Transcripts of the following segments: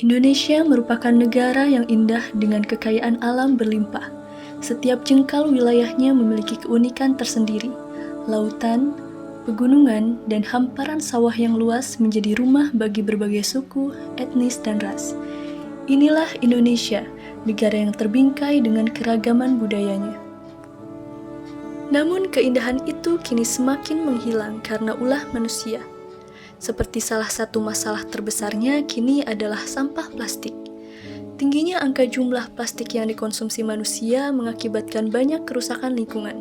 Indonesia merupakan negara yang indah dengan kekayaan alam berlimpah. Setiap jengkal wilayahnya memiliki keunikan tersendiri. Lautan, pegunungan, dan hamparan sawah yang luas menjadi rumah bagi berbagai suku, etnis, dan ras. Inilah Indonesia, negara yang terbingkai dengan keragaman budayanya. Namun keindahan itu kini semakin menghilang karena ulah manusia. Seperti salah satu masalah terbesarnya kini adalah sampah plastik. Tingginya angka jumlah plastik yang dikonsumsi manusia mengakibatkan banyak kerusakan lingkungan.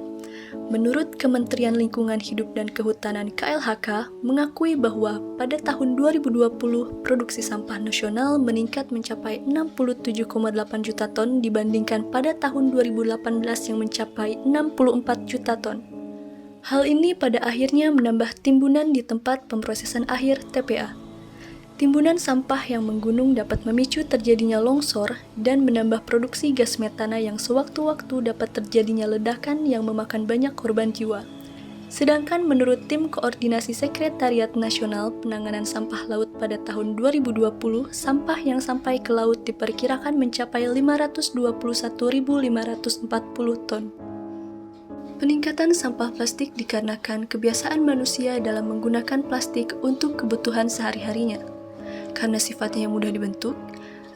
Menurut Kementerian Lingkungan Hidup dan Kehutanan KLHK mengakui bahwa pada tahun 2020 produksi sampah nasional meningkat mencapai 67,8 juta ton dibandingkan pada tahun 2018 yang mencapai 64 juta ton. Hal ini pada akhirnya menambah timbunan di tempat pemrosesan akhir TPA. Timbunan sampah yang menggunung dapat memicu terjadinya longsor dan menambah produksi gas metana yang sewaktu-waktu dapat terjadinya ledakan yang memakan banyak korban jiwa. Sedangkan menurut Tim Koordinasi Sekretariat Nasional Penanganan Sampah Laut pada tahun 2020, sampah yang sampai ke laut diperkirakan mencapai 521.540 ton. Peningkatan sampah plastik dikarenakan kebiasaan manusia dalam menggunakan plastik untuk kebutuhan sehari-harinya. Karena sifatnya yang mudah dibentuk,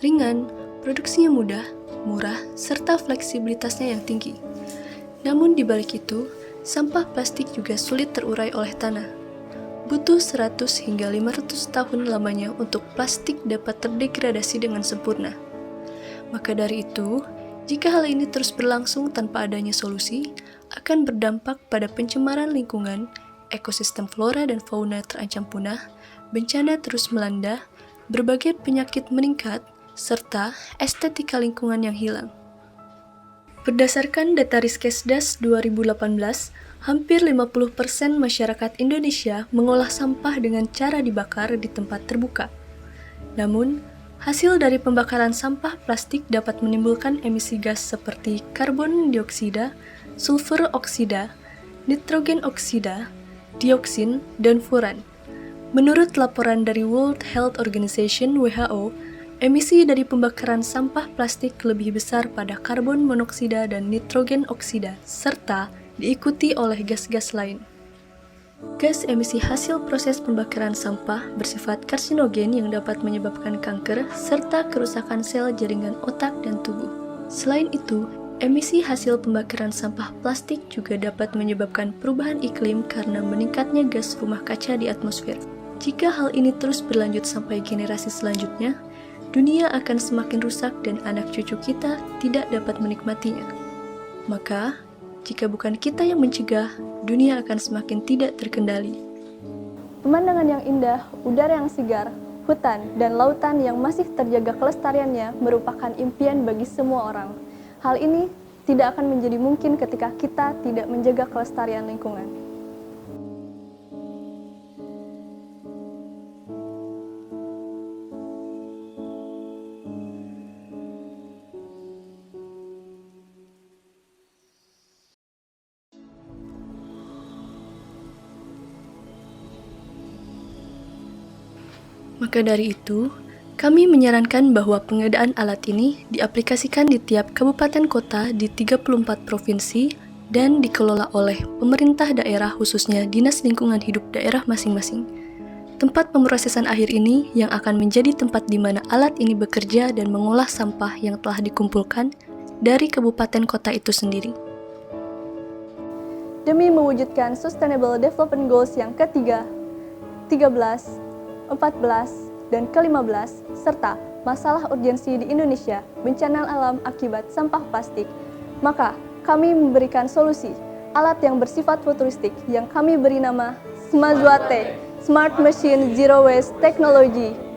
ringan, produksinya mudah, murah, serta fleksibilitasnya yang tinggi. Namun di balik itu, sampah plastik juga sulit terurai oleh tanah. Butuh 100 hingga 500 tahun lamanya untuk plastik dapat terdegradasi dengan sempurna. Maka dari itu, jika hal ini terus berlangsung tanpa adanya solusi, akan berdampak pada pencemaran lingkungan, ekosistem flora dan fauna terancam punah, bencana terus melanda, berbagai penyakit meningkat, serta estetika lingkungan yang hilang. Berdasarkan data Riskesdas 2018, hampir 50% masyarakat Indonesia mengolah sampah dengan cara dibakar di tempat terbuka. Namun, hasil dari pembakaran sampah plastik dapat menimbulkan emisi gas seperti karbon dioksida, sulfur oksida, nitrogen oksida, dioksin, dan furan. Menurut laporan dari World Health Organization (WHO), emisi dari pembakaran sampah plastik lebih besar pada karbon monoksida dan nitrogen oksida, serta diikuti oleh gas-gas lain. Gas emisi hasil proses pembakaran sampah bersifat karsinogen yang dapat menyebabkan kanker serta kerusakan sel jaringan otak dan tubuh. Selain itu, emisi hasil pembakaran sampah plastik juga dapat menyebabkan perubahan iklim karena meningkatnya gas rumah kaca di atmosfer. Jika hal ini terus berlanjut sampai generasi selanjutnya, dunia akan semakin rusak dan anak cucu kita tidak dapat menikmatinya. Maka, jika bukan kita yang mencegah, dunia akan semakin tidak terkendali. Pemandangan yang indah, udara yang segar, hutan, dan lautan yang masih terjaga kelestariannya merupakan impian bagi semua orang. Hal ini tidak akan menjadi mungkin ketika kita tidak menjaga kelestarian lingkungan. Maka dari itu, kami menyarankan bahwa pengadaan alat ini diaplikasikan di tiap kabupaten kota di 34 provinsi dan dikelola oleh pemerintah daerah khususnya Dinas Lingkungan Hidup daerah masing-masing. Tempat pemrosesan akhir ini yang akan menjadi tempat di mana alat ini bekerja dan mengolah sampah yang telah dikumpulkan dari kabupaten kota itu sendiri. Demi mewujudkan Sustainable Development Goals yang ketiga, 13, 14, dan ke-15, serta masalah urgensi di Indonesia, bencana alam akibat sampah plastik, maka kami memberikan solusi, alat yang bersifat futuristik yang kami beri nama Smazwate, Smart Machine Zero Waste Technology